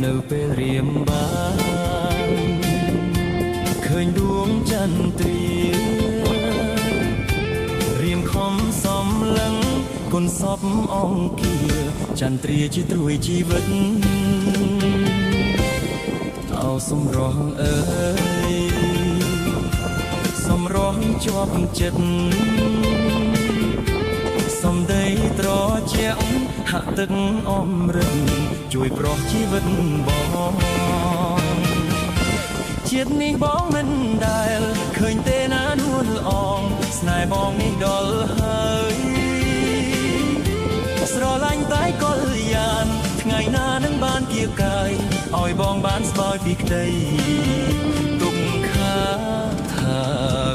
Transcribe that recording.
នៅពេលរៀមបានឃើញដួងចន្ទ្រារៀមខំសំឡឹងគុណសពអង្គាចន្ទ្រាជាត្រួយជីវិតអោសម្រស់អើយសម្រស់ជាប់ចិត្តសំដីត្រជាក់ហាក់ទឹកអមរិតជួយប្រោះជីវិតបងជាតិនេះបងមិនដែលឃើញទេណានួនល្អងស្នេហ៍បងនេះដល់ហើយស្រឡាញ់តែកលយានថ្ងៃណានឹងបានគៀបកាយឲ្យបងបានស្បើយពីក្តីទុកខាថា